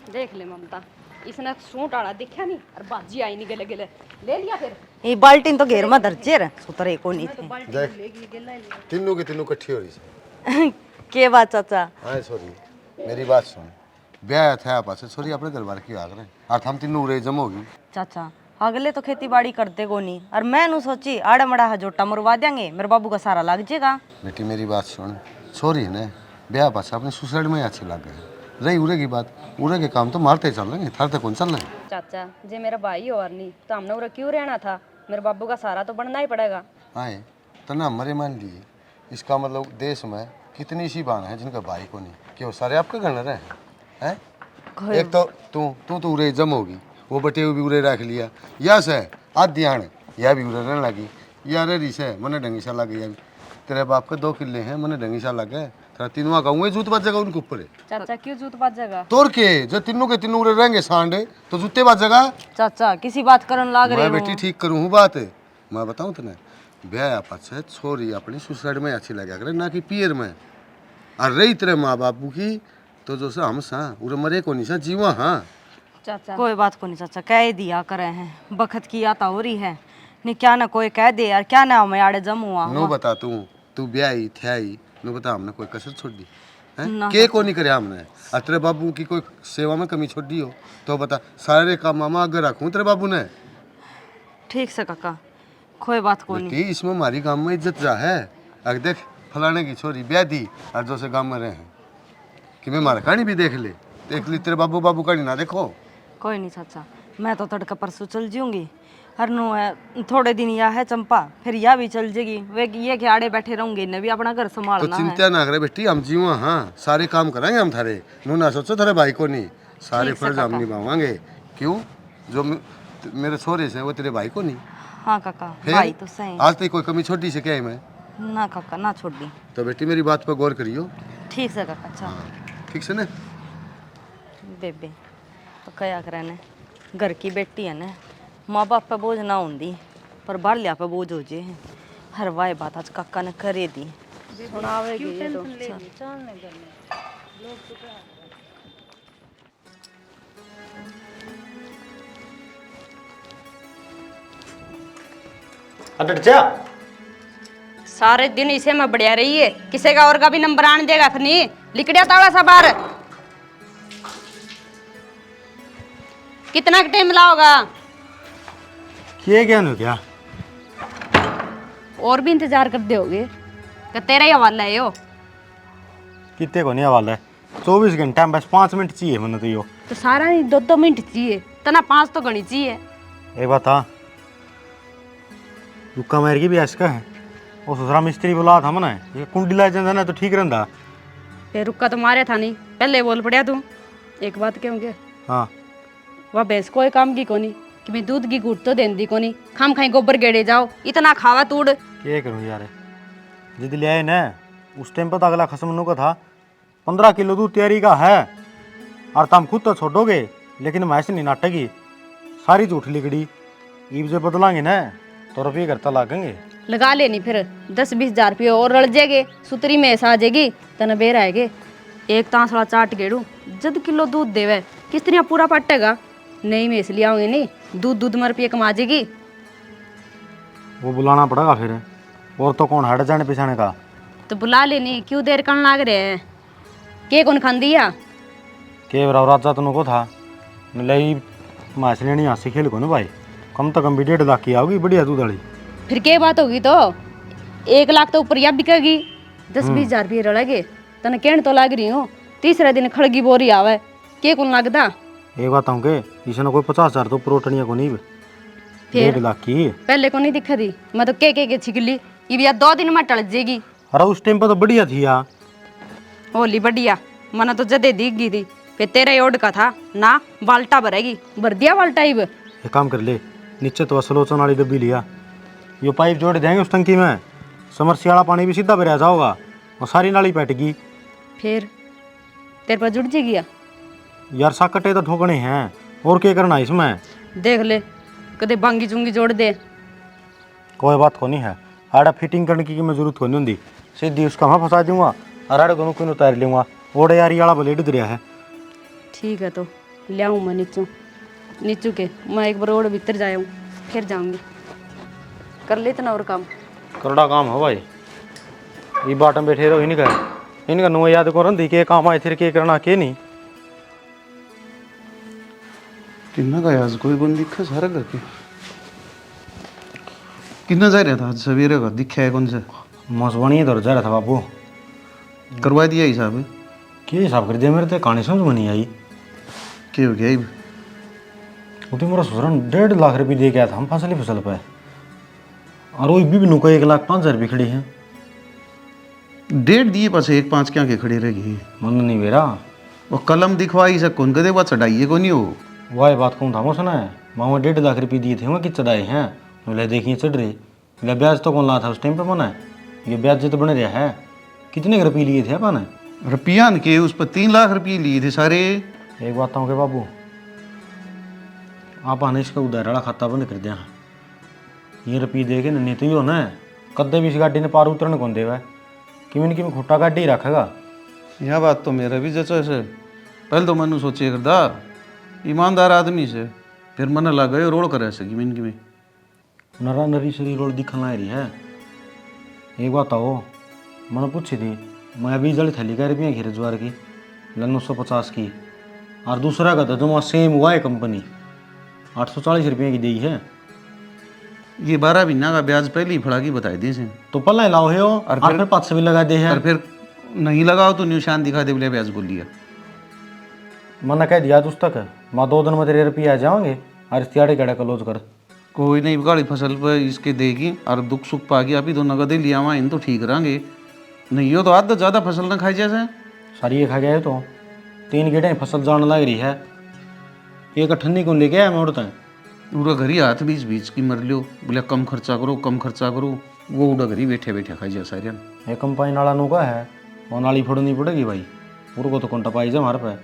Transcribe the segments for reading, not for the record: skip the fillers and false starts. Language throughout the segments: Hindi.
देख ले ममता, इसने सूट आड़ा देखा नहीं और बाजी आई नहीं गले गले ले लिया फिर। ये बाल्टीन तो घेर में धरचे रे सुतरे को नहीं थे। तीनों की तीनों इकट्ठी हो रही है। के बात चाचा? हाँ सॉरी, मेरी बात सुन। ब्याह था पास सॉरी अपने दरबार की आग रहे और हम तीनों उरे जम होगी। चाचा अगले तो खेती बाड़ी करते को नहीं और मैं नु सोची आड़े मड़ा जोटा मरवा देंगे मेरे बाबू का सारा लग जाएगा। बेटी मेरी बात सुन, सॉरी है ना ब्याह पास अपने सुसाइड में अच्छे लग गए। रही उरे की बात, उरे के काम तो मारते चल रहे थार तक कौन चल रहे। चाचा जे मेरा भाई और नहीं तो हमने उरे क्यों रहना था? मेरे बाबू का सारा तो बनना ही पड़ेगा। आए तो ना मरे मान लिए इसका मतलब देश में कितनी सी बाण है जिनका भाई को नहीं, क्यों सारे आपके घर रहे हैं? एक तो तू उरे जम होगी, वो बटे भी उरे रख लिया यस है आध्यान यह भी उरे रहने लगी यार रिस है मने ढंगी सा लग गया। तेरे बाप के 2 किले हैं मने ढंगी सा लग गए तेरा तीनों का जूत बजेगा उनके ऊपर। चाचा क्यों जूत बजेगा? तोड़ के जो तीनों के तीनों उरे रहेंगे सांडे तो जूते बजेगा। चाचा किसी बात करन लाग रहे मैं हो? बेटी ठीक करूँ हूँ बात मैं बताऊँ तेने ब्याह आपस है छोरी अपनी सुसाइड में अच्छी लगा करे ना कि पियर में। और रही तेरे माँ बापू की तो जो से हम सा उरे मरे को नहीं सा जीवा। हाँ चाचा कोई बात को नहीं चाचा कह दिया करे हैं बखत की आता हो रही है नहीं क्या ना कोई कह दे यार क्या ना मैं आड़े जम हुआ नो बता तू ब्याही थी नो बता हमने कोई कसर छोड़ दी ना के को नहीं करे हमने। और तेरे बाबू की कोई सेवा में कमी छोड़ दी हो तो बता सारे काम मामा अगर रखूँ तेरे बाबू ने। ठीक से काका कोई बात को नहीं। बेटी इसमें हमारी गाँव में इज्जत जा है। अगर देख फलाने की छोरी ब्याह दी और जो से गाँव में रहे हैं कि मैं मारा कहानी भी देख ली तेरे बाबू कहानी ना देखो। कोई नहीं चाचा मैं तो तड़का परसों चल जाऊंगी हर नो है थोड़े दिन या है चंपा फिर या भी चल जाएगी वे ये के आड़े बैठे रहूंगे ने भी अपना घर तो संभालना है। चिंता ना करे बेटी हम जीवा। हाँ सारे काम कराएंगे हम थारे नो ना सोचो थारे भाई को नहीं सारे फर्ज हम निभावांगे। क्यों जो मेरे छोरे से वो तेरे भाई को नहीं। हाँ काका भाई तो सही आज तक कोई कमी छोटी से क्या है मैं ना काका ना छोड़ दी। तो बेटी मेरी बात पर गौर करियो। ठीक से काका अच्छा ठीक से ना बेबे तो क्या करने घर की बेटी है ना माँ बाप पे बोझ ना होंगी पर बाहर लिया पे बोझ हो जे हर वाह बात आज काका ने करे दी सुनावेगी ये तो सारे दिन इसे में बढ़िया रही है किसी का और का भी नंबर आने देगा फिर नहीं लिखड़िया तावड़ा सा बाहर। कितना टाइम लाओगा? किए क्या नु क्या और भी इंतजार कर दोगे कि तेरा ही हवाला है यो। कितने को नहीं हवाला है 24 घंटा में बस 5 मिनट चाहिए मैंने तो यो। तो सारा नहीं 2-2 मिनट चाहिए तना 5 तो गणी चाहिए। एक बात हाँ रुका मेरे की भी ऐसा है वो ससुरा मिस्त्री बुला था मैंने ये कुंडी ला जाता ना तो ठीक रहता। फिर रुका तो मारे था नहीं पहले बोल पड़िया तू। एक बात कहूँगे हाँ वह भैंस कोई काम की कोनी कि मैं दूध की गुट तो देंदी कोनी खाम खाई गोबर गेड़े जाओ इतना खावा तूड़। क्या करूँ यार जिद ले आए ना उस टाइम पर तो अगला खसम का था 15 किलो दूध तैयारी का है और तुम खुद तो छोड़ोगे लेकिन मैं ऐसे नहीं नाटेगी सारी झूठ लिकड़ी ईब जो बदलांगे ना तो रुपये करता लागेंगे। लगा लेनी फिर 10-20 हजार रुपये और रल जाएगे सुतरी में ऐसा आ जाएगी तना बेर आएगे एक तांसड़ा चाट गेड़ू जद किलो दूध देवे किस तरह पूरा पटेगा नहीं मैं इसलिए आऊंगी नहीं दूध में रुपये कमा जाएगी। वो बुलाना पड़ेगा फिर और तो कौन हट जाने पिछाने का तो बुला लेनी क्यों देर करने लाग रहे हैं के कौन खान दिया के राजा तुम को था लई माछ लेनी हंसी खेल को ना भाई कम तो कम भी 1.5 लाख की आओगी बढ़िया दूध वाली। फिर क्या बात होगी तो 1 लाख तो ऊपर या बिकेगी 10-20 हजार रुपये रड़ेगे तना कहने तो लाग रही हूँ तीसरे दिन खड़गी बोरी आवे के कौन लगता। एक बात हूँ के इसने कोई 50 हजार तो प्रोटनिया को नहीं 1.5 लाख की पहले को नहीं दिखा दी मैं तो के छिकली ये भी 2 दिन में टल जाएगी। अरे उस टाइम पर तो बढ़िया थी यार होली बढ़िया मना तो जदे दिख गई थी फिर तेरा योड का था ना बाल्टा भरेगी भर दिया बाल्टा ही एक काम कर ले नीचे तो असलोचन वाली डब्बी लिया यो पाइप जोड़ देंगे उस टंकी में समरसी वाला पानी भी सीधा भरा जाओगा और सारी नाली पैटगी फिर तेरे पर जुड़ जाएगी यार साकटे तो ठोकने हैं और क्या करना इसमें देख ले कदे बांगी चुंगी जोड़ दे। कोई बात को नहीं है आड़ा फिटिंग करने की जरूरत को नहीं होंगी सीधी उसका मैं फंसा दूंगा और आड़े को कोई उतार लूँगा ओडे यार वाला ब्लेड दरिया है। ठीक है तो ले आऊँ मैं नीचू नीचू के मैं एक बार और भीतर जाऊँ फिर जाऊँगी कर ले इतना और काम। करड़ा काम है भाई, ये बाटम बैठे रहो इनका नुआ याद करो दी के काम आए थे के करना के नहीं। किन्ना का आज कोई बंद दिखा सारा करके किन्ना जा रहा था आज सवेरे का दिखा है कौन सा मसवानी इधर जा रहा था बाबू। करवा दिया हिसाब क्या हिसाब कर दिया मेरे तो कहानी समझ में नहीं आई। क्या हो गया इब? वो तो मेरा ससुराल 1.5 लाख रुपये दे के आया था हम फसल पे, और वो भी नुका 1,05,000 रुपये खड़ी है। 1.5 दिए पास 1,5 क्या के खड़े रह गए मन नहीं मेरा वो कलम दिखवाई से कौन कदे बात चढ़ाइए को नहीं हो वाह बात कौन था वो सुना है मामा 1.5 लाख रुपये दिए थे वहाँ कि चढ़ाए हैं बोले देखिए चढ़ रही बोले ब्याज तो कौन ला था उस टाइम पे मना है ये ब्याज तो बने रहा है। कितने रुपये लिए थे अपन रुपया के उस पर 3 लाख रुपये लिए थे सारे। एक बात बताऊँ के बाबू आप आने इसका उधार वाला खाता बंद कर दिया ये रुपये दे के नहीं तो ही होना है कदे भी इस गाड़ी ने पार उतरने कौन देवा कि मैंने कि खोटा गाड़ी रखेगा। यह बात तो मेरा भी जचा से पहले तो मैंने सोचे करदा ईमानदार आदमी से फिर मन लग गए रोड कर सकी मैं इनकी में नरा नरी शरीर रोड दिखने ला रही है। एक बात आओ मैंने पूछी थी मैं अभी जल थैली का रुपया घेरे ज्वार की 950 की और दूसरा का था जो वहाँ सेम हुआ है कंपनी 840 रुपये की दी है। ये 12 महीना का ब्याज पहले ही फड़ा की बताई दी से तो पल्ला लाओ है और फिर 500 भी लगा दे है और फिर नहीं लगाओ तो निशान दिखा दे बोले ब्याज बोल लिया। मैंने कह दिया उस तक माँ 2 दिन में तेरे रुपये आ जाओगे और इस तिहाड़े कड़ा क्लोज कर कोई नहीं गाड़ी फसल पर इसके देगी और दुख सुख पागी अभी तो नगदे लिया हुआ इन तो ठीक रहेंगे नहीं हो तो आधा ज़्यादा फसल ना खाई जैसे सारी ये खा गया है तो 3 गेटें फसल जाने लग रही है एक ठंडी को लेके आया मैं उड़ता है पूरा घर ही हाथ बीच बीच की मर लियो बोले कम खर्चा करो वो उड़ा घर ही बैठे बैठे खाई जाए सारे। ये कंपाइन वाला नु का है वो नाली फोड़नी पड़ेगी भाई पूरे को तो कौन टपाई जा हमारे पे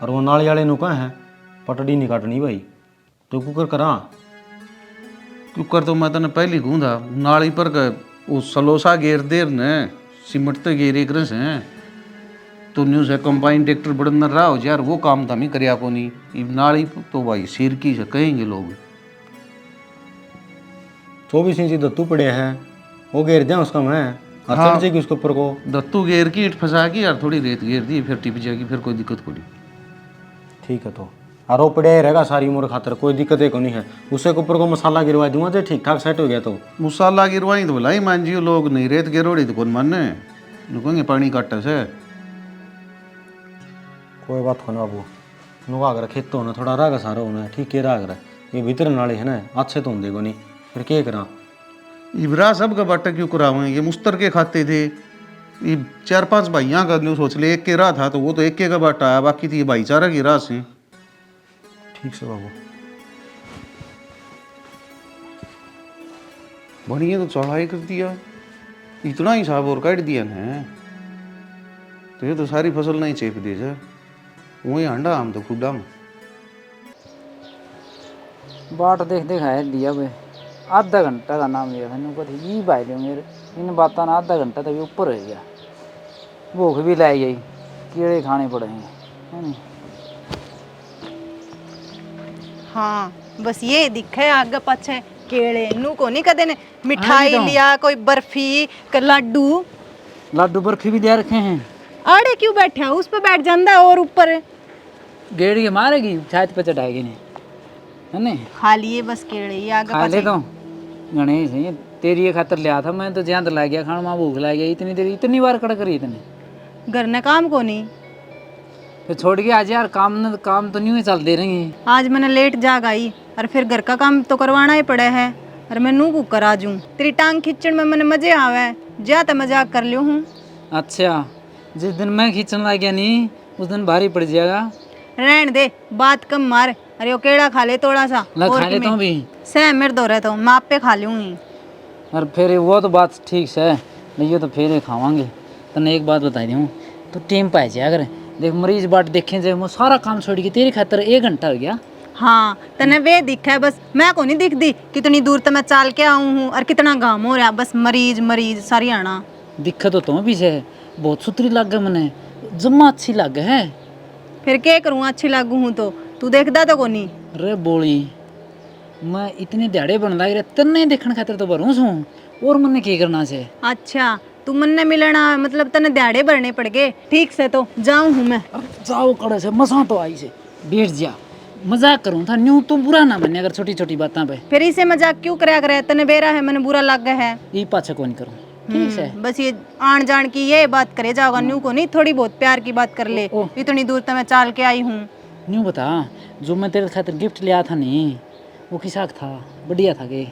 और वो नाली वाले नु का है पटड़ी नहीं काटनी भाई तो कुकर करा कुकर तो मैं तने पहले गूंधा नाली पर वो सलोसा घेर देर ने सिमटते घेर एक रस हैं तो न्यूज है कंबाइन ट्रैक्टर बड़न न रहा हो यार वो काम था मैं कर को नहीं नाली तो भाई सिर की से कहेंगे लोग 24 इंची दत्तू पड़े हैं वो घेर दिया उसका मैं और चल जाएगी उसके ऊपर को दत्तू घेर की ईट फंसा की यार थोड़ी रेत घेर दी फिर टिप जाएगी फिर कोई दिक्कत पड़ी। ठीक है तो और वो पड़े रहेगा सारी उम्र खातर कोई दिक्कत है को नहीं है उसके ऊपर को मसाला गिरवा दूंगा जो ठीक ठाक सेट हो गया तो मसाला गिरवाई तो भलाई मान जियो लोग नहीं रेत गिरोड़ी तो कौन मानने रुकेंगे पानी काटे से कोई बात को ना बाबू नुका कर खेत तो होना थोड़ा राग सारा होना ठीक के राग रहा ये भीतर नाले है ना अच्छे तो होंगे को नहीं फिर क्या करा इबरा सब का बाटा क्यों करावे ये मुस्तर के खाते थे ये 4-5 भाइयाँ का न्यू सोच ले एक के राह था तो वो तो एक के का बाटा आया बाकी थी भाईचारा की राह से। ठीक से बाबू बढ़िया तो चढ़ाई कर दिया इतना हिसाब और काट दिया ना तो ये तो सारी फसल नहीं चेप दे जा वही अंडा हम तो खुदा में बाट देख देख है दिया वे आधा घंटा का नाम लिया मैंने कहा ये भाई दे मेरे इन बातों ने आधा घंटा तक ऊपर रह गया भूख भी लाई गई कीड़े खाने पड़े हैं है नहीं। हाँ बस ये दिखे आगे पीछे केले नू को नहीं कदे ने मिठाई लिया कोई बर्फी लड्डू लाडू बर्फी भी दिया रखे हैं आड़े क्यों बैठा उस पे बैठ जाता और ऊपर गेड़ के मारेगी छात पे चढ़ाएगी नहीं है नहीं खा लिए बस केले ये आगे खा ले पीछे तो गणेश ये तेरी ये खातर लिया था मैं तो ज्यादा ला गया खाना माँ भूख ला गया इतनी देर इतनी बार कड़ करी इतने घर ने काम को नहीं फिर छोड़ के आज यार काम तो नहीं चल दे रही है आज मैंने लेट जाग आई और फिर घर का काम तो करवाना ही पड़ा है और मैं नू कुकर आ जूँ तेरी टांग खींचण में मैंने मजे आवे जा तो मजाक कर लियो हूँ। अच्छा जिस दिन मैं खींचने लग गया नहीं उस दिन भारी पड़ जाएगा रहन दे बात कम मार अरे वो केड़ा खा ले थोड़ा सा ला खा लेता हूँ भी सह मेरे दो रहता हूँ मैं आप पे खा लूँगी और फिर वो तो बात ठीक है नहीं तो फिर खावांगे तने एक बात बताई दूँ तो टीम पाए जाए अगर देख मरीज बाट देखें जब मैं सारा काम छोड़ के तेरी खातर 1 घंटा हो गया। हाँ तने वे दिखा है बस मैं को नहीं दिख दी कितनी दूर तो मैं चाल के आऊँ हूँ और कितना गाम हो रहा बस मरीज सारी आना दिक्कत तो तुम्हें पीछे बहुत सुथरी लग गया मैंने जम्मा अच्छी लग है फिर क्या करूँ अच्छी लागू हूँ तो तू देखदा तो कोनी। रे बोली मैं इतने दिहाड़े बन लग रहे तन्ने देखने खातिर तो भरूं सूं और मन्ने की करना से। अच्छा तू मन्ने मिलना मतलब तने दिहाड़े भरने पड़ गए। ठीक से तो जाऊं हूं मैं। जाओ कड़े से मसा तो आई से बैठ जा मजाक करूं था न्यू तुम बुरा ना मन्ने अगर छोटी छोटी बातों पे। फिर इसे मजाक क्यों करया करे? तने बेरा है मैंने बुरा लग गया है। ये पाछे कौन करूं ठीक से। बस ये आन जान की ये बात करे जाओगा न्यू को नहीं, थोड़ी बहुत प्यार की बात कर ले। इतनी दूर तो मैं चाल के आई हूँ। न्यू बता जो मैं तेरे खातिर गिफ्ट लिया था नहीं वो किसा था? बढ़िया था के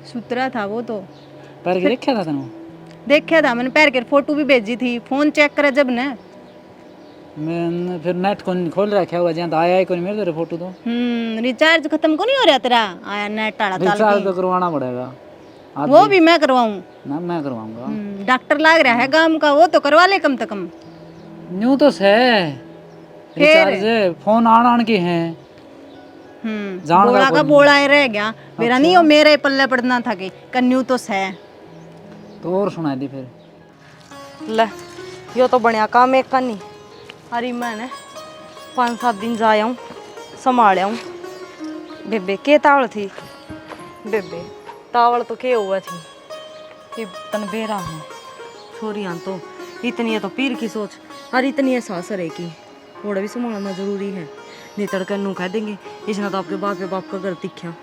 सुतरा था वो तो। पैर के देखा था तेनू? देखा था मैंने, पैर के फोटो भी भेजी थी। फोन चेक करे जब ने। मैं फिर नेट कौन खोल रखा होगा जहाँ तो आया ही कौन मेरे तेरे फोटो तो। रिचार्ज खत्म को नहीं हो रहा तेरा? आया नेट टाड़ा चाल रिचार्ज तो करवाना पड़ेगा। वो भी मैं करवाऊं ना मैं करवाऊंगा। डॉक्टर लाग रहा है गांव का, वो तो करवा ले कम से कम। न्यू तो से रिचार्ज फोन आन के हैं। जान बोला का बोला ही रह गया मेरा। नहीं हो मेरे पल्ले पड़ना था कि कन्यू तो है। तो और सुना दी फिर। ले यो तो बढ़िया काम एक का नहीं। अरे मैंने 5-7 दिन जाया हूँ संभाल आऊँ। बेबे के तावड़ थी? बेबे तावड़ तो के हुआ थी कि तन बेरा है छोरियां तो इतनी है तो पीर की सोच और इतनी है सासरे की थोड़ा भी संभालना जरूरी है। नहीं तड़के नू कह देंगे इसने तो आपके बाप का घर दिखा।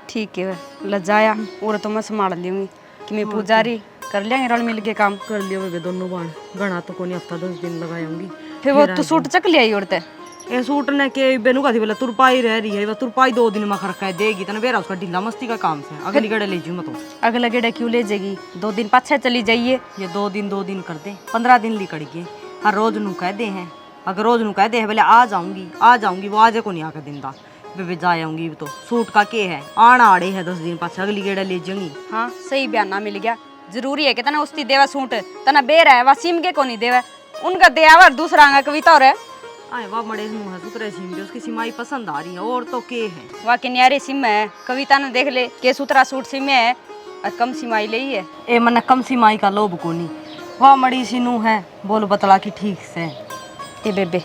ठीक है लजाया और तो मैं संभाल लूंगी कि मैं पुजारी कर लेंगे रल मिल के काम। कर लियो बेबे दोनों बाण घना तो कोनी हफ्ता 10 दिन लगाऊंगी। फिर वो तू सूट चक ले आई औरते ए सूट ने के बेनू का थी बोला तुरपाई रह रही है वो तुरपाई 2 दिन में खरका देगी तने बेरा उसका ढीला मस्ती का काम से अगली गड़े ले जूं मैं तो। अगला गेड़ा क्यों ले जाएगी? 2 दिन पाछे चली जाइए। ये 2 दिन कर दे 15 दिन लिकड़ गए। हर रोज नू कह दे हैं अगर रोज नू कह दे है बोले आ जाऊंगी वो आज को नहीं आकर दिंदा। बेबे जा आऊंगी तो सूट का के है आना आड़े है 10 दिन पाछे अगली गेड़ा ले जाऊंगी। हाँ सही बयाना मिल गया। जरूरी है कि तना उसकी देवा सूट तना बेर है वासीम के को नहीं देवा उनका देवर दूसरा अंगा कविता और है। आए वाह मड़े मुंह है सुतरे सिम के उसकी सिमाई पसंद आ रही है और तो के है वाह के न्यारे सिम है। कविता ने देख ले के सुतरा सूट सिम है और कम सिमाई ले है। ए मन कम सिमाई का लोभ कोनी वाह मड़ी सी नू है बोल बतला की ठीक से। ए बेबे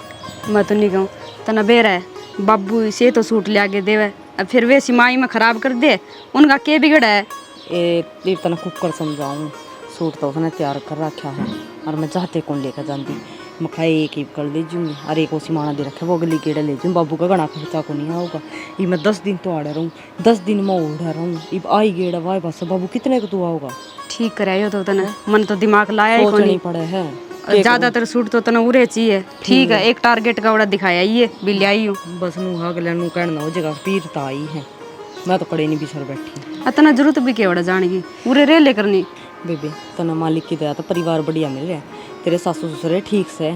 मैं तो नहीं कहूँ तना बेर है बाबू से तो सूट ले आगे देवे अब फिर वे सिमाई में खराब कर दे उनका के बिगड़ा है। ए तना कुकर समझाऊं सूट तो उसने तैयार कर रखा है और मैं चाहते कौन लेकर जाती मैं खाए एक ही कर ले जूँगी और एक उसी माना दे रखे वो अगली गेड़ा ले जूँ। बाबू का घना खर्चा को नहीं आऊगा ये मैं 10 दिन तो आड़ा रहूँ 10 दिन में उड़ा रहूँ इब आई गेड़ा वाई बस बाबू कितने को तू आओगा? ठीक करायो तो तना मन तो दिमाग लाया ही सोचनी कोनी पड़े है ज्यादातर सूट तो तना उरे चाहिए। ठीक है एक टारगेट का बड़ा दिखाया ये भी ले आई हूँ बस नू अगले नू कहना हो जगह पीर तो आई है मैं तो कड़े नहीं बिछड़ बैठी। इतना जरूरत भी के बड़ा जाने की उरे रे लेकर नहीं। बेबे तना मालिक की दया तो परिवार बढ़िया मिल रहा है तेरे सासू ससुर ठीक से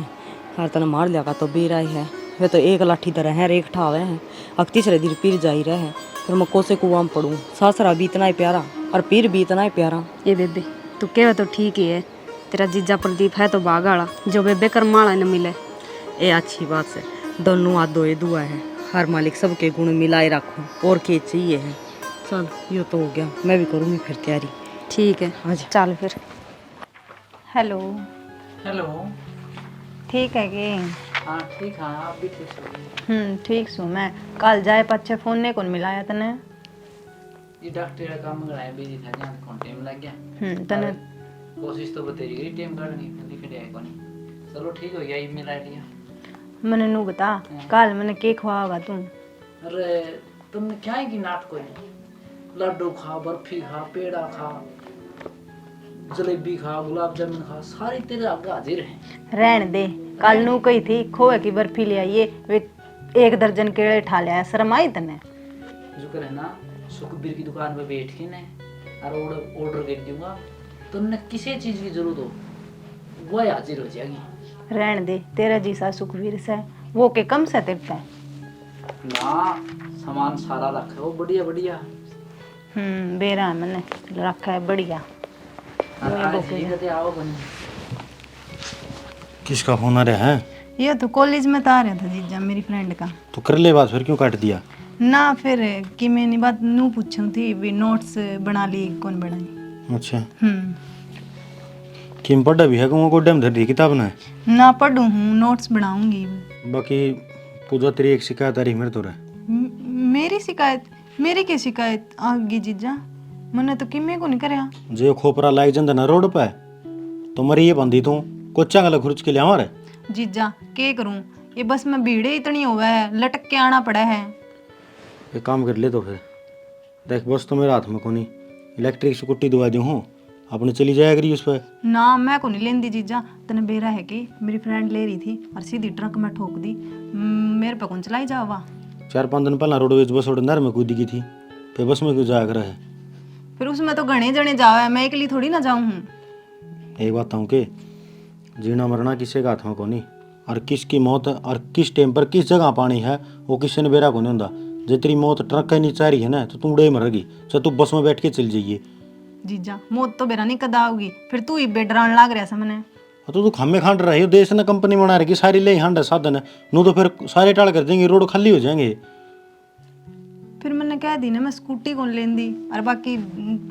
हर तना मार लिया का तो बेरा ही है वे तो एक लाठी तरह है एक ठावे हैं अब तीसरे दिन पीर जा ही रहे हैं फिर मैं कोसे कुआं में पढ़ूँ सासरा भी इतना ही प्यारा और पीर भी इतना ही प्यारा। ये बेबे तू कह तो ठीक ही है तेरा जीजा प्रदीप है तो बागाड़ा जो बेबे करमाड़ा न मिले। ये अच्छी बात है दोनों हाथ दो दुआ है हर मालिक सबके गुण मिलाए रखो और के चाहिए है। चल ये तो हो गया मैं भी करूँगी फिर तैयारी। ठीक है आज चल फिर। हेलो हेलो ठीक है कि? हाँ ठीक हाँ आप भी ठीक ठीक सो मैं कल जाए पच्छे फोन ने कौन मिलाया तने? ये डॉक्टर का काम कराया बिजी था जहाँ कौन टाइम लग गया। तने कोशिश तो बतेरी गई टाइम काटनी दिख रहा है कोनी। चलो ठीक हो गया ये मिला लिया। मैंने नू बता कल मैंने के खवाओगा तुम? अरे तुमने क्या है कि नाट कोई लड्डू खा बर्फी खा पेड़ा खा जलेबी खा गुलाब जामुन खा सारी तेरे आगे हाजिर है। रहन दे कल नू कही थी खोए की बर्फी ले आइए वे 1 दर्जन केले ठा लिया शर्म आई तने? जो करे ना सुखबीर की दुकान पे बैठ के ने और ऑर्डर कर दूंगा तुमने किसी चीज की जरूरत हो वो हाजिर हो जाएगी। रहन दे तेरा जीसा सुखवीर से वो के कम से तिरता है ना सामान सारा रखे हो बढ़िया बढ़िया। बेरा मैंने रखा है बढ़िया। आओ बनी किसका फोन आ रहा है? ये तो कॉलेज में तो आ रहा था जीजा मेरी फ्रेंड का। तो कर ले बात फिर क्यों काट दिया? ना फिर कि मैंने बात नू पूछूं थी भी नोट्स बना ली कौन बनाई। अच्छा किम पढ़ा भी है को डैम धर दी किताब ना ना पढ़ू हूँ नोट्स बनाऊंगी। बाकी पूजा तेरी एक शिकायत आ रही मेरे तो रहे। मेरी शिकायत? मेरी क्या शिकायत आगी जीजा? मैंने तो किम्मे को नहीं करया। जो खोपरा लाइक जंदा ना रोड पे तो मरी ये बंदी तू कोचा गला खुर्च के लिया रे। जीजा के करूं, ये बस में भीड़े इतनी हुआ है, लटक के आना पड़ा है। एक काम कर ले तो फिर देख, बस तो मेरे हाथ में कोनी, इलेक्ट्रिक स्कूटी दवा दी हूँ, अपने चली जाया करी उस पर। ना मैं को नहीं लेंदी जीजा, तने बेरा है कि मेरी फ्रेंड ले रही थी और सीधी ट्रक में ठोक दी। मेरे पे कौन चलाई जावा। 4-5 दिन पहला रोडवेज बस उड़ नर में कूदी की थी, फिर बस में क्यों जाया कर है। फिर उसमें तो घने जने जावा है, मैं अकेली थोड़ी ना जाऊं हूँ। एक बात हूँ कि जीना मरना किसी का हाथ में कोनी, और किसकी मौत और किस टाइम पर किस जगह पानी है वो किसी ने बेरा को नहीं होता। जो तेरी मौत ट्रक के नीचे आ रही है ना तो तू उड़े मरेगी, चाहे तू बस में बैठ के चल जाइए। जीजा मौत तो बेरा नहीं कदा होगी, फिर तू ही बेडरान लाग रहा सामने। तो खामे खांड रही हो, देश ने कंपनी बना रही सारी ले हांड साधन है नू, तो फिर सारे टाल कर देंगे, रोड खाली हो जाएंगे। फिर मैंने कह दी ना मैं स्कूटी कौन लेंदी, और बाकी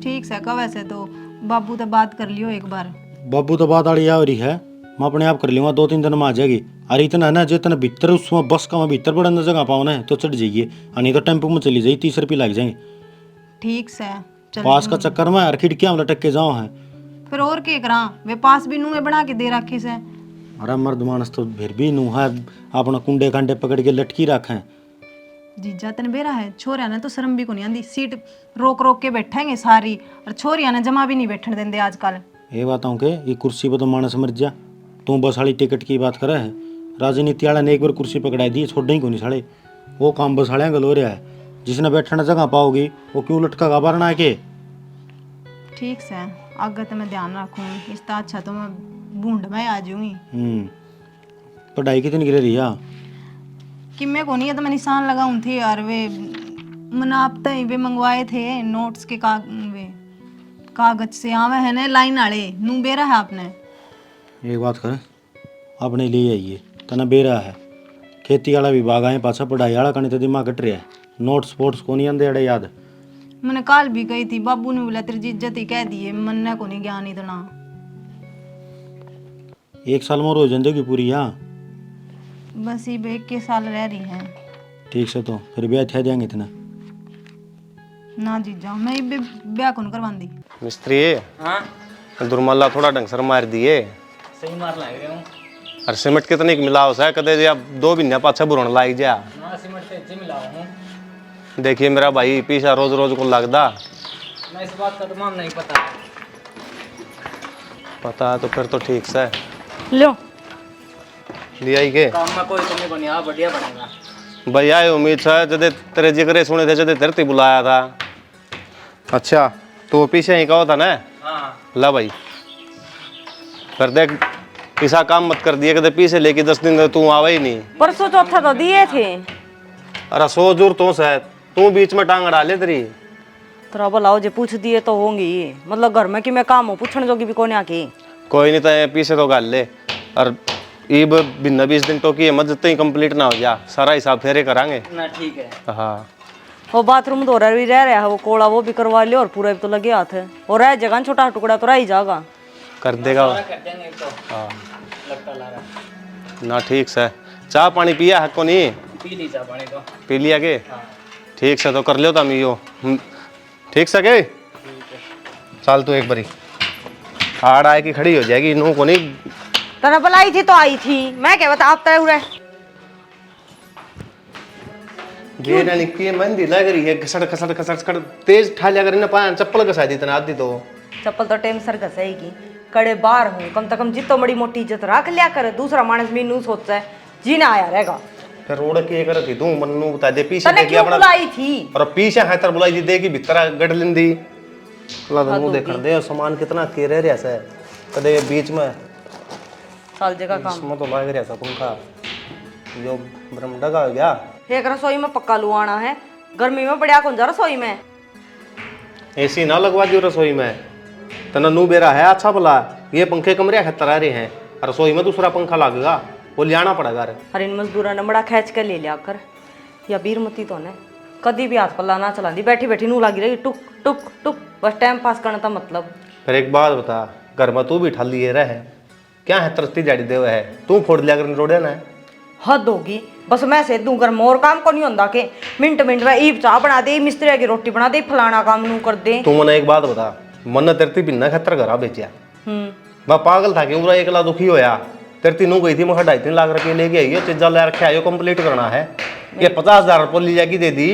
ठीक से का वैसे तो बाबू तो बात कर लियो एक बार। बाबू तो बात आड़ी आ रही है, मैं अपने आप कर लूँगा, 2-3 दिन में आ जाएगी। अरे इतना है ना जो इतना भीतर उसमें बस का मैं भीतर बड़ा जगह पाओ ना तो चढ़ जाइए, नहीं तो टेम्पो में चली जाइए, 30 रुपये लग जाएंगे। ठीक से चल पास का चक्कर में यार खिड़कियाँ लटक के जाओ है। फिर और के करा, वे पास भी नूहे बना के दे रखे से। अरे मर्द मानस तो फिर भी नू है, अपना कुंडे कांडे पकड़ के लटकी रखें। जीजा तन बेरा है, छोरिया ने तो शर्म भी को नहीं आंदी, सीट रोक रोक के बैठेंगे सारी, और छोरिया ने जमा भी नहीं बैठने देंगे आजकल। ये बात हूँ कि ये कुर्सी पर तो मानस मर जा, तू बस वाली टिकट की बात करे है। राजनीति वाला ने एक बार कुर्सी पकड़ा दी, छोड़ ही को नहीं साले, वो काम बस वाले गलो रहा है। जिसने बैठने जगह पाओगी वो क्यों लटका गा बरना के। ठीक से आगे तो मैं ध्यान रखूंगी, इससे अच्छा तो मैं बूंद में आ जाऊंगी। पढ़ाई कितनी गिर रही है? कि मैं को नहीं है तो मैं निशान लगाऊं थी यार, वे मनापते ही वे मंगवाए थे नोट्स के वे कागज से आवे है ना लाइन वाले, नू बेरा है आपने। एक बात कर, अपने लिए आइए तना बेरा है, खेती वाला विभाग आए पाछा पढ़ाई वाला कने तो दिमाग कट रहा है, नोट स्पोर्ट्स को नहीं आंदे अड़े याद। मैंने कल भी कही थी, बाबू ने बोला तेरी इज्जत ही कह दी है, मन को नहीं ज्ञान इतना। 1 साल में हो जिंदगी पूरी। हाँ बस ये 21 साल रह रही है। ठीक से तो फिर ब्याह थे देंगे इतना ना जी जाओ, मैं ये ब्याह कौन करवांदी। मिस्त्री दुर्मल्ला थोड़ा ढंग से मार दिए। सही मार लाग रहे हूँ। और सीमेंट कितनी मिलाओ है कदे जे अब 2 महीने पाछा बुरन लाग जा। ना सीमेंट से अच्छे मिलाओ हूँ। देखिए मेरा भाई पीछा रोज रोज को लगदा। मैं इस बात का तमाम नहीं पता। पता है तो फिर तो ठीक से लो लिया ही के काम में कोई कमी को नहीं, हाँ बढ़िया बनेगा। भैया ये उम्मीद है जदे तेरे जिक्र सुने थे जदे धरती बुलाया था। अच्छा तो पीछे ही कहो था ना। हाँ ला भाई फिर देख ऐसा काम मत कर दिए कदे पीछे लेके 10 दिन तू आवे ही नहीं। परसों चौथा तो दिए थे। अरे 100 दूर तो से तू बीच में टांग अड़ा ले तेरी। तेरा बुलाओ जे पूछ दिए तो होंगी, मतलब घर में कि मैं काम हो पूछने जोगी भी कोने आके। कोई नहीं तो पीछे तो गाल ले, और ईब बिना 20 दिन तो की मत जब तक कंप्लीट ना हो जा सारा हिसाब फेरे करांगे ना ठीक है। हाँ वो बाथरूम तो भी रह रहा है, वो कोड़ा वो भी करवा लियो, और पूरा भी तो लगे हाथ है, और रह जगह छोटा टुकड़ा तो रह ही जाएगा। कर देगा कर देंगे तो। हाँ लगता ला रहा। ना ठीक से चाय पानी पिया है को नहीं? पी ली चाह पानी तो। पी लिया के ठीक से तो कर लियो तम यो ठीक से के चल तू एक बारी आड़ आए की खड़ी हो जाएगी नू को नहीं। तेरा बुलाई थी तो आई थी, मैं क्या बता आप तय उड़े गेरा निकी मंदी लग रही है खसड़ खसड़ खसड़ खसड़ तेज ठा लिया कर ना पाया चप्पल घसा दी तना आधी तो। चप्पल तो टेम सर घसेगी, कड़े बार हूँ कम से कम जितो बड़ी मोटी इज्जत रख लिया कर, दूसरा मानस मीनू सोचता है जीना आया रहेगा। फिर रोड के कर थी तू मन्नू बता दे पीछे तने देखी क्यों अपना बुलाई थी? और पीछे है तर बुलाई दे की भीतर गड़ लिंदी ला तो मुंह देख दे सामान कितना के रह रहा है कदे बीच में साल जगह काम इसमें तो लग रहा था पंखा यो ब्रह्म डगा हो गया। एक रसोई में पक्का लुआना है, गर्मी में बढ़िया कौन जा रसोई में। एसी ना लगवा दियो रसोई में, तना नू बेरा है अच्छा भला ये पंखे कमरे खतर आ रहे हैं, रसोई में दूसरा पंखा लगेगा वो लियाना पड़ेगा। अरे इन मजदूरा ने बड़ा खींच के ले लिया कर, या बीरमती तो ने कदी भी हाथ पल्ला ना चला दी, बैठी बैठी नू लगी रही टुक टुक टुक, बस टाइम पास करना था मतलब। फिर एक बात बता घर में तू भी ठल लिए रहे क्या है तरसती जाड़ी दे है तू फोड़ लिया कर रोड़े ना। हद होगी, बस मैं से दूं कर मोर काम को नहीं होंदा के मिनट मिनट में ईब चाह बना दे मिस्त्री की रोटी बना दे फलाना काम नू कर दे। तू मने एक बात बता, मन तेरती बिना खतर घरा बेचा मैं पागल था कि पूरा एकला दुखी होया। तेरती नू गई थी मैं 2.5 लाख रुपये लेके आई है, चीजा ले रखे आयो कंप्लीट करना है। ये 50,000 रुपये ली जाएगी दे दी।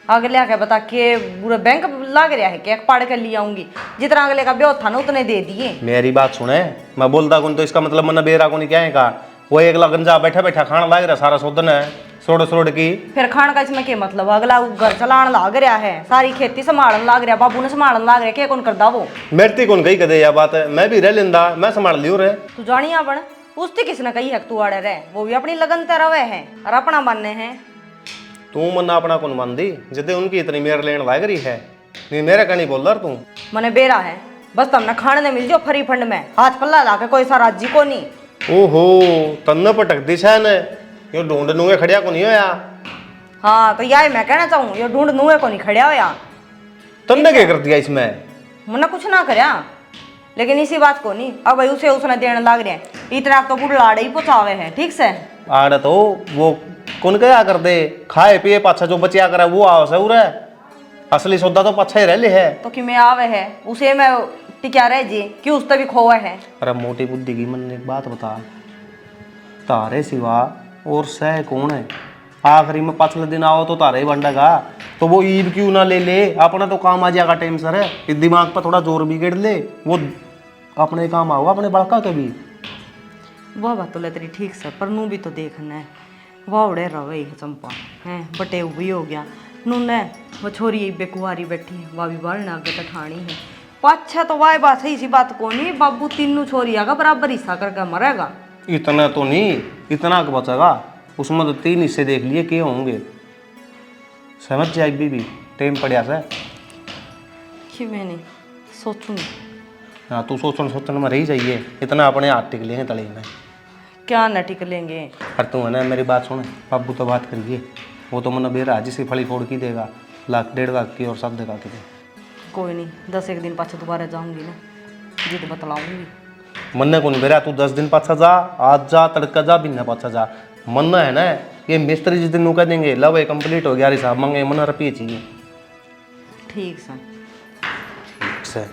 अगले आके बता के पूरा बैंक लाग रहा है क्या पढ़ कर ली आऊंगी, जितना अगले का ब्याह था ना उतने दे दिए। मेरी बात सुने, मैं बोलता कौन तो इसका मतलब मन बेरा को नहीं क्या है का। वो एकला गंजा बैठा बैठा खाना लाग रहा सारा सोदन है सोड़ सोड़ की। फिर खान का इसमें क्या मतलब, अगला घर चलान लाग रहा है, सारी खेती संभालन लाग रहा, बाबू ने संभालन लाग रहा, क्या कौन करदा वो। मेरती कौन कही कदे यह बात है, मैं भी रह लेंदा, मैं संभाल लियो रे। तू जानिया बन उससे किसने कही है तू आड़े रहे, वो भी अपनी लगन ते रवे है और अपना मानने हैं। तू मन्ना अपना कौन मान दी जिदे उनकी इतनी मेर लेन लाग रही है, नहीं मेरा कहनी बोल रहा तू। मने बेरा है बस तुमने खाने ने मिल जाओ फ्री फंड में, हाथ पल्ला ला के कोई सा राजी को नहीं। ओहो तन्ने पटक दी छे ने, यो ढूंढ नुए खड़िया को नहीं होया। हाँ तो यार मैं कहना चाहूँ ये ढूंढ नुए को नहीं खड़िया होया। तन्ने क्या कर दिया इसमें? मना कुछ ना करया, लेकिन इसी बात को नहीं अब भाई उसे उसने देने लग रहे हैं, इतना तो बुढ़ लाड़े ही पहुंचावे हैं। ठीक से आड़ तो वो कौन क्या कर दे, खाए पिए पाछा जो बचिया करे वो आओ से उरे, असली सौदा तो पाछा ही रह ले है। तो कि मैं आवे है उसे मैं टिका रह जी कि उस भी खोवा है। अरे मोटी बुद्धि की मन एक बात बता, तारे सिवा और सह कौन है? आखिरी में पाछले दिन आओ तो तारे ही बंडेगा, तो वो ईद क्यों ना ले ले, अपना तो काम आ जाएगा टाइम सर है। इस दिमाग पर थोड़ा जोर भी गिर ले, वो अपने काम आओ अपने बड़का के भी। वह बात तो ले तेरी ठीक से, पर नू भी तो देखना है वह उड़े रवे है चंपा है बटे भी हो गया नू ने वो छोरी बेकुआरी बैठी है, वह भी बाढ़ आगे तक ठाणी है। पाछा तो वाह बात है इसी बात को नहीं, बाबू तीनों छोरी आगा बराबर हिस्सा करके मरेगा। इतना तो नहीं, इतना का बचेगा उसमें तो 3 हिस्से देख लिए के होंगे, समझ जाए भी टाइम पड़ा से कि मैंने सोचूंगी। हाँ तू सोचन सोचन में रही जाइए, इतना अपने हाथ टिक लिए तले में क्या न टिक लेंगे। पर तू है ना मेरी बात सुन, बाबू तो बात करिए, वो तो मन बेरा जिसे फली फोड़ की देगा, 1.5 लाख की और 7 देगा कि कोई नहीं 10 एक दिन पाछे दोबारा जाऊंगी ना, जिद बतलाऊंगी। मन कौन बेरा तू 10 दिन पाछा जा, आज जा तड़का जा बिना पाछा जा। मन है ना ये मिस्त्री जिस दिन नू कह देंगे लव ये कंप्लीट हो गया हिसाब मांगे मन रुपये चाहिए। ठीक से ठीक से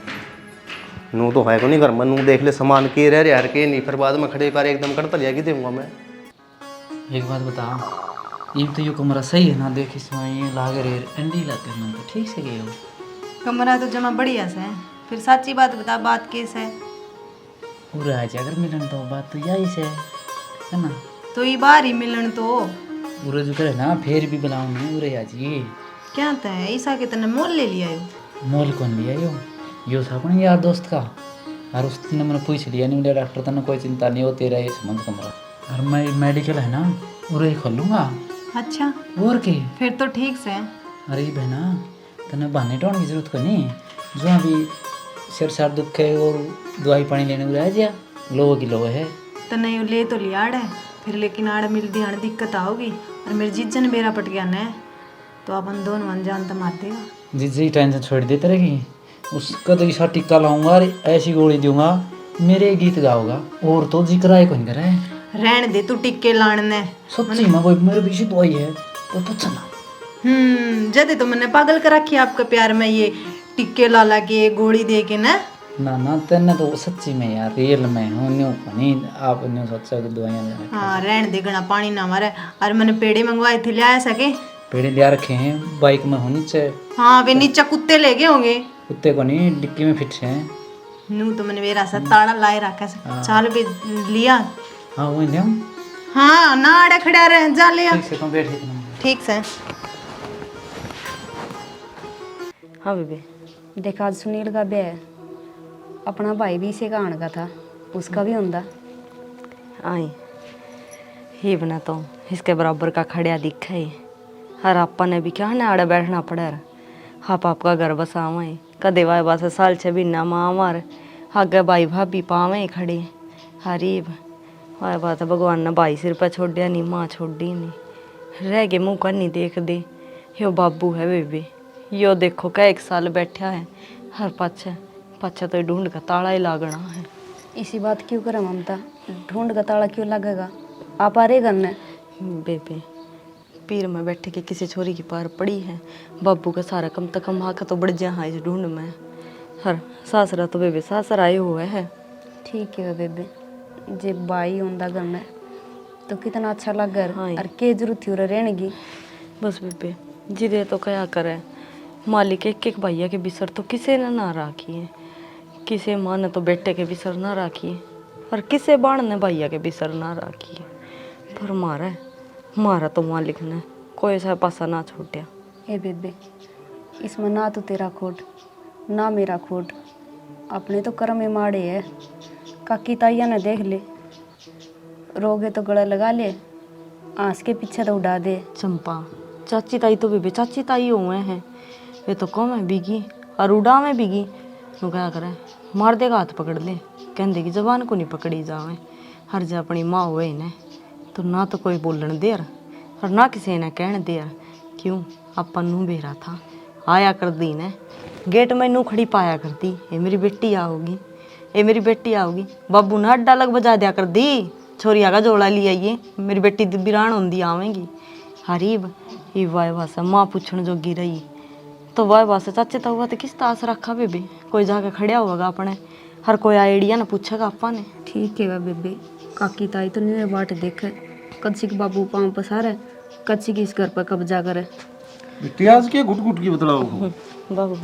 नू तो है को नहीं घर में, नू देख ले सामान के रह रहा के नहीं, फिर बाद में खड़े पर एकदम करता लिया कि दूंगा मैं। एक बात बता, ये तो यो कमरा सही है ना, देख इसमें ये लाग रे अंडी लाते मन तो ठीक से गए हो। कमरा तो जमा बढ़िया से है, फिर सच्ची बात बता, बात कैसे है? पूरा आज अगर मिलन तो बात तो यही से है ना, तो ये बाहर ही मिलन तो पूरा जो करे ना फिर भी बुलाओ नहीं उरे आज ये क्या था ऐसा कि तने मोल ले लिया यो? मोल कौन लिया यो था अपने यार दोस्त का, और उसने मैंने पूछ लिया नहीं मेरे डॉक्टर तने कोई चिंता नहीं हो तेरा ये संबंध कमरा, और मैं मेडिकल है ना उरे खोल लूँगा। अच्छा और के फिर तो ठीक से है। अरे बहना तने बहाने ढूंढने की जरूरत को नहीं, जो अभी सिर सार दुख है और दवाई पानी लेने को रह जा लो की लो है तने यो ले तो लिया आड़ है, फिर लेकिन आड़ मिलती आड़ दिक्कत आओगी, और मेरे जीजन बेरा पट गया न तो अपन दोनों अनजान तो मार देगा। जिससे ही टेंशन छोड़ देते रहेगी, उसका तो ऐसा टिक्का लाऊंगा और ऐसी गोली दूंगा मेरे गीत गाओगा, और तो जिक्र आए कौन करे। रहन दे तू टिक्के लाने। सच्ची में कोई मेरे पीछे तो आई है तो पूछना। जदे तो मैंने पागल कर रखी है आपका प्यार में, ये टिक्के ला ला के गोली दे के ना ना तेने तो सच्ची में यार रियल में हूँ न्यू नहीं आप न्यू सोचा दवाइयाँ ले हाँ रहन दे गणा पानी ना मारे। और मैंने पेड़े मंगवाए थे, ले आया सके? पेड़े लिया रखे हैं बाइक में होनी चाहिए। हाँ वे नीचे कुत्ते ले गए होंगे, कुत्ते को नहीं डिक्की में फिट हैं। नू तो मैंने मेरा सा ताड़ा लाए रखा है, चाल भी लिया। हाँ वही ले हाँ ना आड़े खड़ा रहे जा लिया। ठीक से तुम बैठे थे। ठीक से। हाँ बेबे देखा आज सुनील का ब्याह है, अपना भाई भी इसे का आने का था, उसका भी होंदा। आई ही बना तो इसके बराबर का खड़िया दिखा है, हर आपा ने भी क्या ना आड़े बैठना पड़ा। आप आपका घर बसावा है कदे वाए बस साल 6 महीना माँ मार आगे भाई भाभी पावे खड़े हरीब वाए बात भगवान ने भाई सिर पर छोड़िया नहीं, माँ छोड़ी नहीं, रह गए मुँह कर नहीं देख दे। यो बाबू है बेबे, यो देखो क्या 1 साल बैठा है, हर पाछा तो ढूंढ का ताला ही लागना है। इसी बात क्यों करे ममता, ढूंढ का ताला क्यों लगेगा, आप आ रहे घर ने बेबे पीर में बैठे के किसी छोरी की पार पड़ी है। बाबू का सारा कम तक कमा के तो बढ़ जा हाँ इस ढूंढ में। हर सासरा तो बेबे सासर आए हुए है। ठीक है बेबे, जे बाई होंदा घर में तो कितना अच्छा लगे। हाँ। और के जरूरत थी रहने की। बस बेबे जिदे तो क्या करे, मालिक एक एक भैया के बिसर तो किसे ने ना राखी है, किसे माँ ने तो बेटे के बिसर ना राखी है, और किसे बाण ने भैया के बिसर ना राखी है। पर मारा तो मालिक ने कोई सा पासा ना छूटा। ए बेबे, इसमें ना तो तेरा खोट ना मेरा खोट, अपने तो कर्म में माड़े है। काकी ताइया ने देख ले, रोगे तो गला लगा ले, आंस के पीछे तो उड़ा दे। चंपा चाची ताई तो बेबे चाची ताई हुए हैं, वे तो कम है बिगी और उड़ा में बिगी। नु क्या करे, मार देगा हाथ पकड़ ले, कहते कि जबान को नहीं पकड़ी जावे। हर जा अपनी माँ हुए ने तो ना तो कोई बोलन देर और ना किसी ने कहने देर। क्यों अपन नू बेरा था आया कर दी ने गेट में नू खड़ी पाया करती, ये मेरी बेटी आओगी, ये मेरी बेटी आओगी। बाबू ने अड्डा लग बजा दिया कर दी, छोरिया का जोड़ा लिया ये मेरी बेटी बिरान होंगी आवेंगी। हरीब ये वाह वासा माँ पूछण जोगी रही तो वाह वासा चाचे तो हुआ तो किस तास रखा बेबे, कोई जाके खड़िया होगा अपने, हर कोई आइडिया ना पूछेगा अपा ने। ठीक है बेबे, काकी ताई तो नहीं बाट देखे, कच्ची के बाबू पाँव पसारे, कच्ची की इस घर पर कब्जा करे। बेटी आज के घुट घुट की बतलाओ। बाबू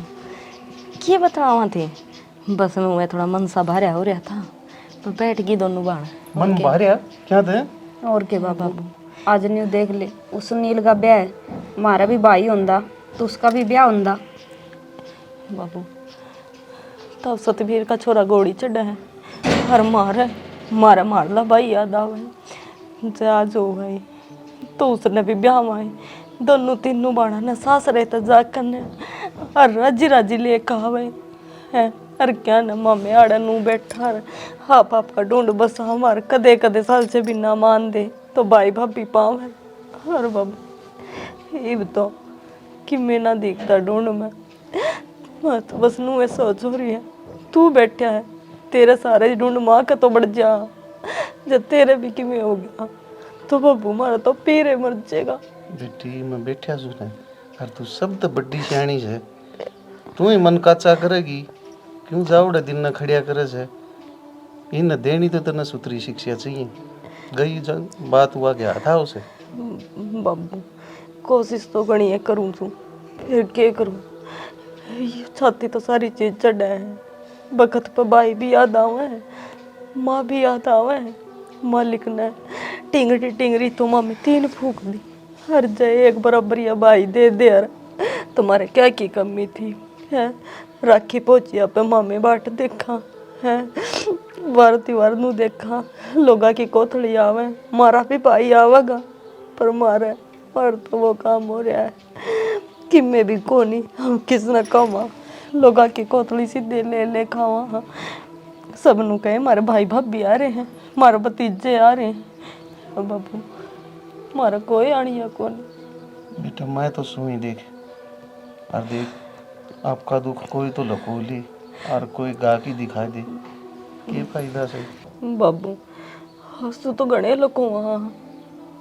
क्या बतावा थे, बस में मैं थोड़ा मन सा भरा हो रहा था तो बैठ गई दोनों बाण। मन बाहर क्या थे? और के बाबू, आज न्यू देख ले, उस सुनील का ब्याह है, हमारा भी भाई होंदा तो उसका भी ब्याह होंदा। बाबू तब सतबीर का छोरा गोड़ी चढ़ा है, हर मार ला भाई याद आवे आज हो गई तो उसने भी ब्याह माए। दोनों तीनों बाणा ने सास रहता जाकर ने हर राजी लेके आवे है। हर क्या न मामे आड़ा नू बैठा हा पापा ढूंढ बस हमार कदे कदे साल से भी ना मान दे तो भाई भाभी पाव है। हर बाबू ये तो कि मैं ना दिखता ढूंढ मैं तो बस नू ये सोच हो रही है तू बैठा है तेरे सारे ढूंढ माँ का तो बढ़ जा, जब तेरे भी किमें हो गया तो बब्बू मारा तो पीरे मर जाएगा। बेटी मैं बैठा सुने और तू सब तो बड्डी सियाणी है, तू ही मन काचा करेगी क्यों जाओड़े दिन न खड़िया करे है। इन देनी तो तेने सुतरी शिक्षा चाहिए, गई जन बात हुआ क्या था उसे। बाबू कोशिश तो घनी है करूँ तू फिर क्या करूँ, छाती तो सारी चीज चढ़ा है। बखत पर भाई भी याद आवे है, माँ भी याद आवे है। मालिक ने टिंगरी तो माँ में 3 फूक दी, हर जाए एक बराबर या भाई दे दे यार। तुम्हारे क्या की कमी थी है, राखी पहुंची पे मामे बाट देखा है, वार त्योहार नू देखा, लोगा की कोथड़ी आवे, मारा भी भाई आवेगा पर मारे और तो वो काम हो रहा है कि मैं भी कोनी हम किसने कमा लोगा की कोथड़ी सीधे ले खावा। सब नु कहे मारे भाई भाभी आ रहे हैं, मारे भतीजे आ रहे हैं, बाबू मारा कोई आनिया कौन। बेटा मैं तो सुई देख और देख आपका दुख कोई तो लकोली और कोई गा की दिखा दे, क्या फायदा से। बाबू हंसू तो घने लोग वहाँ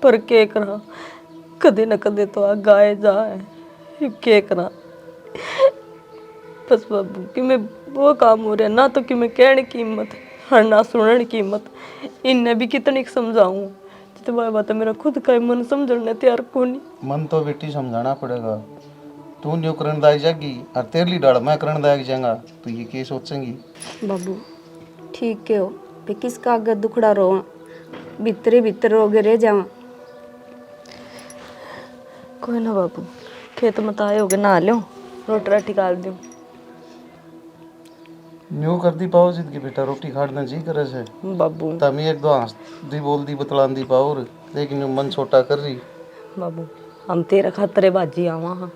पर के करा कदे न कदे तो आ गाए जाए के करा। बस बाबू कि मैं वो काम हो रहा ना तो कि मैं कहने की हिम्मत हर ना सुनने की हिम्मत, इन्हें भी कितनी समझाऊं जितने बात मेरा खुद का मन समझने तैयार कोनी। मन तो बेटी समझाना पड़ेगा, तू न्यू करण दाई जाएगी और तेरली डाल मैं करण दाई जाएगा तो ये क्या सोचेंगी। बाबू ठीक के हो पे किसका आगे दुखड़ा रो भीतर रोगे रह जावा। कोई ना बाबू खेत में आए होगे नहा लो रोटी राटी डाल दूँ। न्यू कर दी पाओ जिद की बेटा रोटी खाड़ना जी करे से बाबू तमी एक दो हंस दी बोल दी बतलान दी पाओ लेकिन न्यू मन छोटा कर रही। बाबू हम तेरा खातरे बाजी आवा हाँ,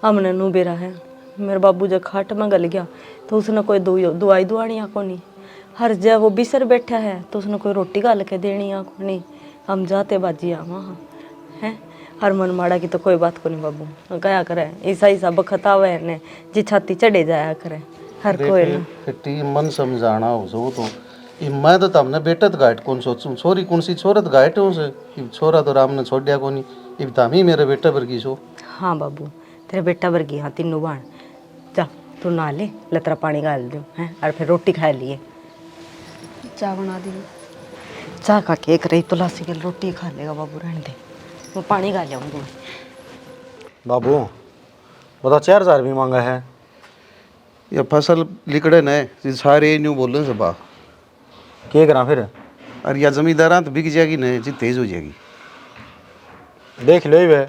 हमने नू बेरा है मेरे बाबू जब खाट में गल गया तो उसने कोई दवाई दुआनी को नहीं, हर जगह वो बिसर बैठा है तो उसने कोई रोटी गाल के देनी आ को नहीं। हम जाते बाजी आवा हाँ हैं, हर मन माड़ा की तो कोई बात को नहीं बाबू क्या करे ऐसा बखत आवे ने जी छाती चढ़े जाया करे हर कोई ना। बेटी मन समझाना हो सो तो ये मैं तो तमने बेटा तो गाइट कौन सोचूं छोरी कौन सी छोरत गाइट हूं से ये छोरा तो राम ने छोड़ दिया कोनी ये तम ही मेरे बेटा पर की सो। हाँ बाबू तेरे बेटा वर्गी हाँ तीनों बाण जा तू नहा ले लतरा पानी गाल दो हैं और फिर रोटी खा लिए। चाय बना दी। चाह का केक रही तुलसी के रोटी खा लेगा बाबू रहने दे वो पानी गा जाऊंगी। बाबू बता 4000 भी मांगा है। ये फसल लिकड़े न सारे न्यू बोलन से बा क्या करा फिर? और या जमींदारा तो बिक जाएगी न जी तेज हो जाएगी। देख लो वे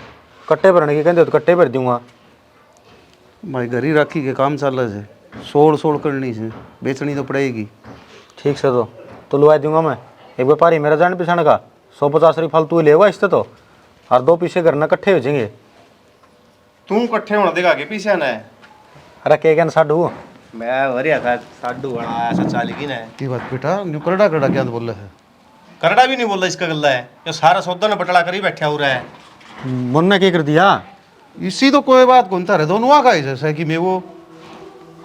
कट्टे भरने की कहते तो कट्टे भर दूंगा। भाई घर ही राखी के काम चल रहे से सोड़ करनी से बेचनी तो पड़ेगी। ठीक से तो लुआ दूंगा मैं। एक व्यापारी मेरा जान पिछाने का 150 रुपये फालतू लेगा इससे तो और 2 पीछे करना इकट्ठे हो जाएंगे। तू कट्ठे होना देगा के पीछे ना अरे के कहना साडू मैं वरिया था साडू बड़ा ऐसा चाली की ना की बात बेटा न्यू करड़ा क्या बोल रहे है? करड़ा भी नहीं बोल रहा इसका गल्ला है जो सारा सौदा ने बटला कर ही बैठा हो रहा है। मन ने क्या कर दिया? इसी तो कोई बात कौन था रे दोनों आ गए जैसे कि मैं वो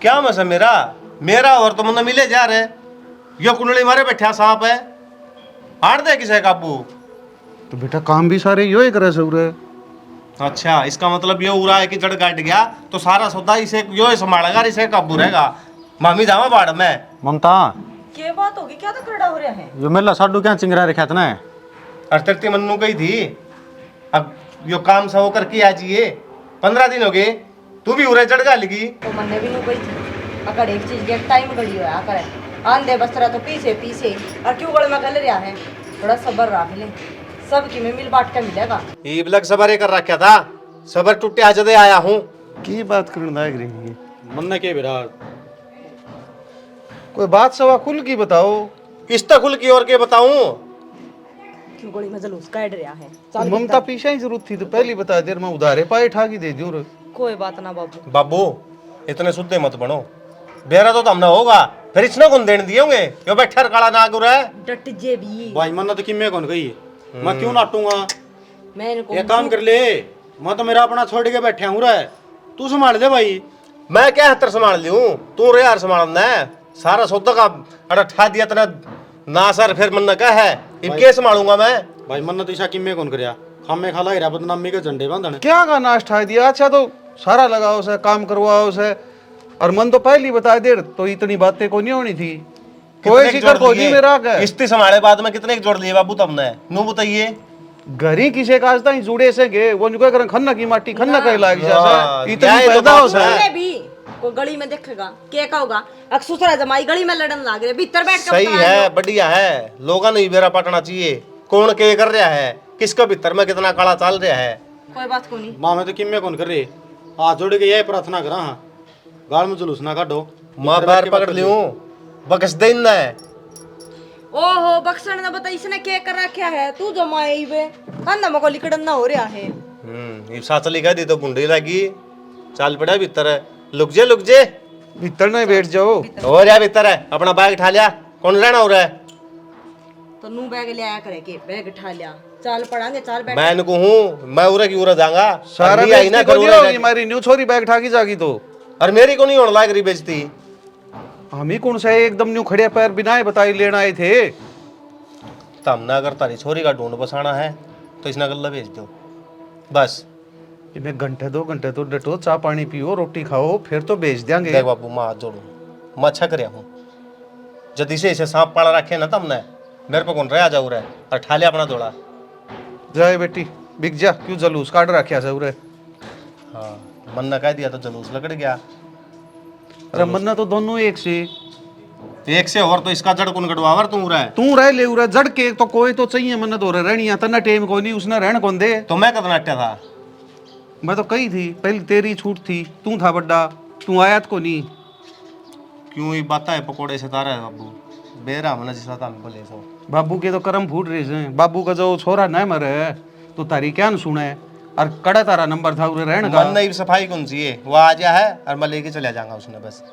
क्या मसा मेरा और तो मन मिले जा रहे यो कुंडली मारे बैठा सांप है हार दे किसे काबू। तो बेटा काम भी सारे यो ही करे सब रे। अच्छा इसका मतलब ये उड़ा है कि जड़ काट गया तो सारा सौदा इसे यो ही संभालेगा इसे काबू रहेगा। मामी जावा बाड़ में ममता क्या बात होगी क्या तो करड़ा हो रहा है? जो मेला साडू क्या चिंगरा रखा था ना अरतरती मन्नू गई थी अब यो काम सब करके आ जाइए 15 दिन हो गए तू भी उरे जड़ गा लगी। तो मन्ने भी नहीं गई थी अगर एक चीज के टाइम घड़ी होया करे आंधे बस्तरा तो पीछे और क्यों गड़ में गल रहा है थोड़ा सब्र रख ले सब की में मिल बांट के मिलेगा। ईब लग सबर कर रखा था सबर टूटे आज दे आया हूँ। की बात करने लायक रही है? मन ने क्या बिरा कोई बात सवा खुल की बताओ। इस तक खुल की और के बताऊं क्यों गोली में जलूस काट रहा है? तो ममता पीछे ही जरूरत थी तो पहले बता देर मैं उधारे पाए ठाकी दे दूं रे। कोई बात ना बाबू। बाबू इतने सुद्धे मत बनो बेरा तो हमने होगा फिर इसने कौन देने दिए होंगे यो बैठा काला नाग रहा है। डट जे भी भाई मन ने तो किम्मे कौन गई मैं क्यों नाटूंगा? मैं इनको ये काम कर ले मैं तो मेरा अपना छोड़ के बैठा हूँ रे तू संभाल दे भाई। मैं क्या हत्तर संभाल लूं तू रे यार संभालना है सारा सौदा का अड़ा ठा दिया तना ना सर फिर मन क्या है इनके संभालूंगा मैं। भाई मन ने तो ईशा किम्मे कौन करया खामे खाला हिरा बदनामी के झंडे बांधने क्या का नाश्ता दिया। अच्छा तो सारा लगाओ से काम करवाओ से और मन तो पहले ही बता दे तो इतनी बातें को नहीं होनी थी। कोई शिकर को नहीं मेरा किस्ती संभाले बाद में कितने जोड़ लिए बाबू तुमने नू बताइए। घरी किसे का आज जुड़े से गे वो निको कर खन्ना की माटी खन्ना का लाग जा हाँ, इतनी न्याय तो पैदा हो बात है। से भी कोई गली में देखेगा क्या का होगा अक्सुसरा जमाई गली में लड़न लाग रहे भीतर बैठ कर सही है बढ़िया है लोगों ने बेरा पाटना चाहिए कौन के कर रहा है किसका भीतर में कितना काला चल रहा है। कोई बात को नहीं माँ मैं तो किम्मे कौन कर रही हाथ जोड़ के यही प्रार्थना करा हाँ गाल में जुलूस ना काटो माँ पैर पकड़ लियो बकस दिन ना है। ओहो बक्सण ने बता इसने क्या कर रखा है तू जमाई वे कंधा मको लिकड़न ना हो रहा है। ये साचली कह दी तो गुंडी लगी चाल पड़ा भीतर है लुक जे भीतर नहीं बैठ जाओ और या भीतर है अपना बैग उठा लिया कौन रहना हो रहा है। तो नू बैग ले आया करे के बैग उठा लिया चाल पड़ांगे चाल बैठ मैं इनको हूँ मैं उरे की उरे जाऊंगा सारा आई ना बेइज्जती को नहीं होगी हमारी न्यू छोरी बैग ठाकी जागी तो और मेरी को नहीं होने लायक रही बेचती। हम ही कौन सा एकदम न्यू खड़े पैर बिना बताई लेना आए थे। तमना अगर तारी छोरी का ढूंढ बसाना है तो इसने गल्ला भेज दो बस। इन्हें घंटे 2 घंटे तो डटो चाय पानी पियो रोटी खाओ फिर तो भेज देंगे। देख बाबू मैं हाथ जोड़ू मैं अच्छा कर हूँ जब इसे सांप पाला रखे ना तमने मेरे पे कौन रह जाऊ रहे और ठा लिया अपना दौड़ा जाए बेटी बिक जा क्यों जलूस काट रखा से उरे। हाँ मन ने कह दिया तो जलूस लकड़ गया। अरे मन्ना तो दोनों एक से और तो इसका जड़ कौन कटवावर तू रहा है तू रह ले उरा जड़ के तो कोई तो चाहिए मन्ना तो रहनी आता ना टेम कोई नहीं उसने रहन कौन दे। तो मैं कदना अट्टा था मैं तो कही थी पहले तेरी छूट थी तू था बड्डा तू आया को नहीं क्यों ये बात है पकोड़े से तारा है बाबू बेरा मन जिसा था बोले सो बाबू के तो कर्म फूट रहे से बाबू का जो छोरा न मरे तो तारी क्या न सुने और कड़ा तारा नंबर था उरे रहन का मन नहीं सफाई कौन सी है वो आ जा है और मैं लेके चले जाऊंगा उसने बस।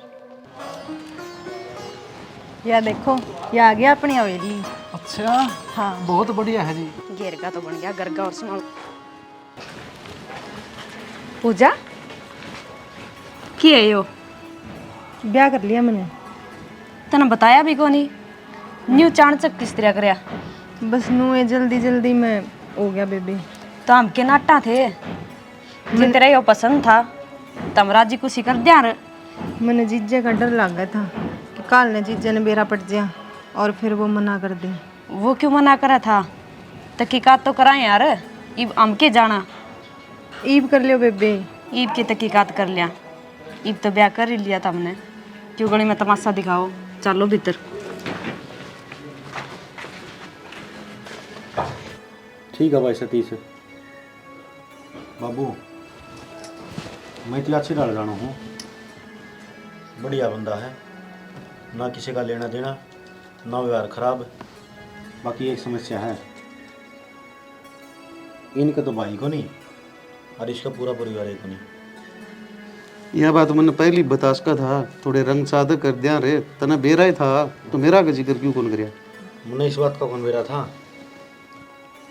या देखो ये आ गया अपनी हवेली। अच्छा हाँ बहुत बढ़िया है जी। घेरगा तो बन गया गरगा और संभालो। पूजा की है यो ब्याह कर लिया मैंने। तने बताया भी को नहीं न्यू चाणचक किस तरह करया? बस नू ये जल्दी जल्दी में हो गया बेबे। तो हम के नाटा थे जिन तेरा यो पसंद था तम राजी को सिकर दिया रे। मैंने जीजे का डर लग गया था कि काल ने जीजे ने बेरा पट जाया और फिर वो मना कर दे। वो क्यों मना करा था? तहकीकात तो कराए यार, इब हम के जाना। ईब कर लियो बेबे। ईब की तहकीकात कर लिया, ईब तो ब्याह कर ही लिया था हमने। क्यों गली में तमाशा दिखाओ, चलो भीतर। ठीक है भाई सतीश बाबू, मैं तो अच्छी डाल जाना हूँ, बढ़िया बंदा है, ना किसी का लेना देना, ना व्यवहार खराब। बाकी एक समस्या है, इनका तो भाई को नहीं और इसका पूरा परिवार ही को नहीं। यह बात मैंने पहली बतास का था, थोड़े रंग सादा कर दिया रे, तना बेरा ही था तो मेरा का जिक्र क्यों कौन करिया? मैंने इस बात का कौन बेरा था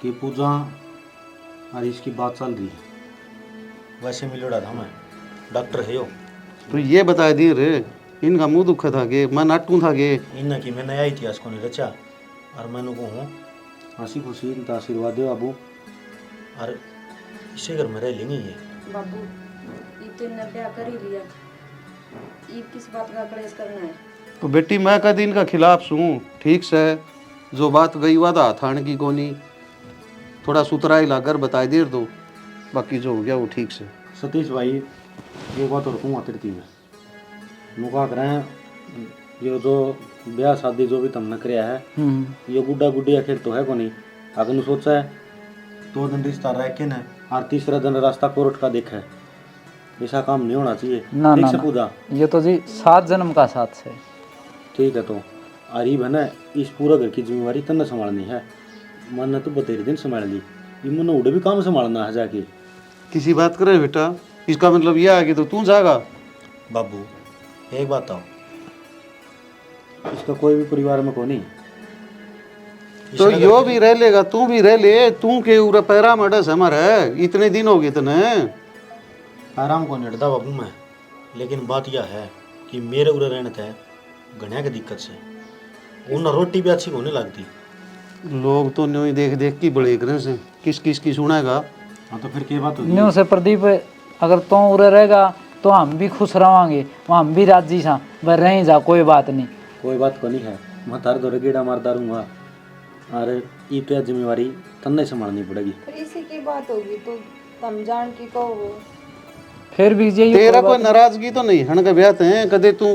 कि पूजा और इसकी बात चल रही है, वैसे मिलोड़ा था मैं, डॉक्टर है यो। तो ये बता दिए रे, इनका मुंह दुखा था गे, मैं नाटू था गे। इन की मैं नया इतिहास को नहीं रचा और मैंने को हूँ हंसी खुशी इनका आशीर्वाद दे बाबू, और इसे घर में रह लेंगे ये। बाबू ईब तो इन्हें ब्याह कर ही लिया, ईब किस बात का कलेश करना है? तो बेटी मैं कद इनका खिलाफ सूँ, ठीक से जो बात गई वादा थान की कोनी, थोड़ा सुतराई लाकर बता दे दो, बाकी जो हो गया वो ठीक से। सतीश भाई ये बात और कहूँ अतिथि में मुका करें, ये जो ब्याह शादी जो भी तुमने कराया है, ये गुड्डा गुड्डी आखिर तो है को नहीं। अगर सोचा है 2 दिन रिश्ता रह के ना और तीसरा दिन रास्ता कोर्ट का देखा है, ऐसा काम नहीं होना चाहिए। ना ठीक ना से ना। पूजा ये तो जी 7 जन्म का साथ है। ठीक है, तो अरीब है ना, इस पूरा घर की जिम्मेवारी तन्ने संभालनी है, मन ने तो बतेरे दिन संभाल ली, ये मन उड़े भी काम संभालना है जाके। किसी बात करे बेटा, इसका मतलब यह है कि तो तू जाएगा? बाबू एक बात आओ, इसका कोई भी परिवार में को नहीं, तो यो भी रह लेगा, तू भी रह ले, तू के उरा पैरा मडस हमारा इतने दिन हो गए तने। आराम को निड़ता बाबू मैं, लेकिन बात यह है कि मेरे उरे रहने थे घनिया की दिक्कत से उन रोटी भी अच्छी होने लगती। लोग तो न्यू ही देख देख की बड़े करे से किस किस की सुनेगा। हाँ तो फिर क्या बात होगी? न्यू से प्रदीप अगर तो उरे रहेगा तो हम भी खुश रवांगे, वहाँ हम भी राजी सा, वह रह जा, कोई बात नहीं। कोई बात को नहीं है, मैं तार दो गेड़ा मारता रहूँगा, अरे ये तो जिम्मेवारी तन्ने संभालनी पड़ेगी। फिर इसी की बात होगी तो तम जान की कहो। फिर भी ये तेरा कोई नाराजगी तो नहीं हण के ब्याह हैं कदे तू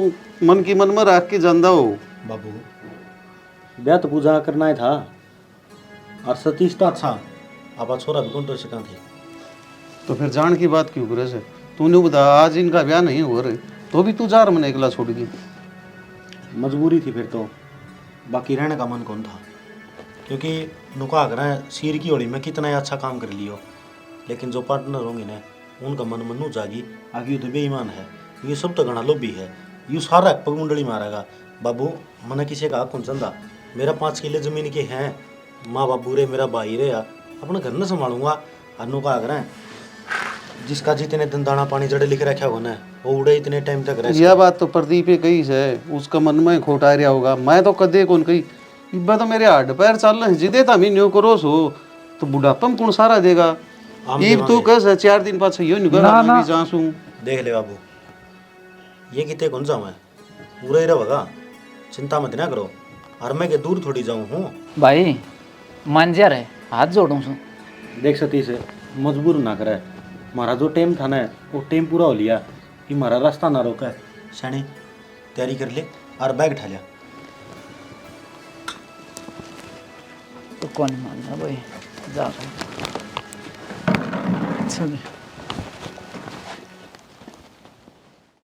मन की मन में रख के जानदा हो? बाबू ब्याह तो पूजा करना ही था, और सतीश तो अच्छा, आप छोरा भी कौन तो सिखा थे। तो फिर जान की बात क्यों करे से? तूने बता आज इनका ब्याह नहीं हो रहे तो भी तू जार मन अकेला छोड़ गई। मजबूरी थी फिर तो, बाकी रहने का मन कौन था, क्योंकि नुका कर सिर की होली में कितना ही अच्छा काम कर लियो, लेकिन जो पार्टनर होंगे ना उनका मन मनु जागी आगे तो बेईमान है, ये सब तो घना लोभी है, यू सारा पग मुंडली मारेगा। बाबू मैंने किसी का कौन चंदा, मेरा 5 किले जमीन के हैं, माँ बाबू रे मेरा भाई रे, अपना घर न संभालूंगा। अनु का अगर जिसका जितने दिन दाना पानी जड़े लिख रखा हो ना वो उड़े इतने टाइम तक रह। यह बात तो प्रदीप कही है, उसका मन में खोटा रहा होगा, मैं तो कदे कौन कही। इब्बा तो मेरे हाथ पैर चल रहे हैं, जिदे तमी न्यू करो सो तो बुढ़ापा में कौन सारा देगा। इब तू कह 4 दिन बाद यो नहीं कर मैं भी जासूं। देख ले बाबू ये कितने कौन सा मैं पूरा ही रहेगा, चिंता मत ना करो, और मैं के दूर थोड़ी जाऊँ हूँ। भाई मांझर है, हाथ जोड़ूं सु। देख सतीश मजबूर ना करे, हमारा जो टाइम था ना वो टाइम पूरा हो लिया, कि हमारा रास्ता ना रोका है। सैनी तैयारी कर ले और बैग उठा लिया। तो कौन मानना भाई, जा चल।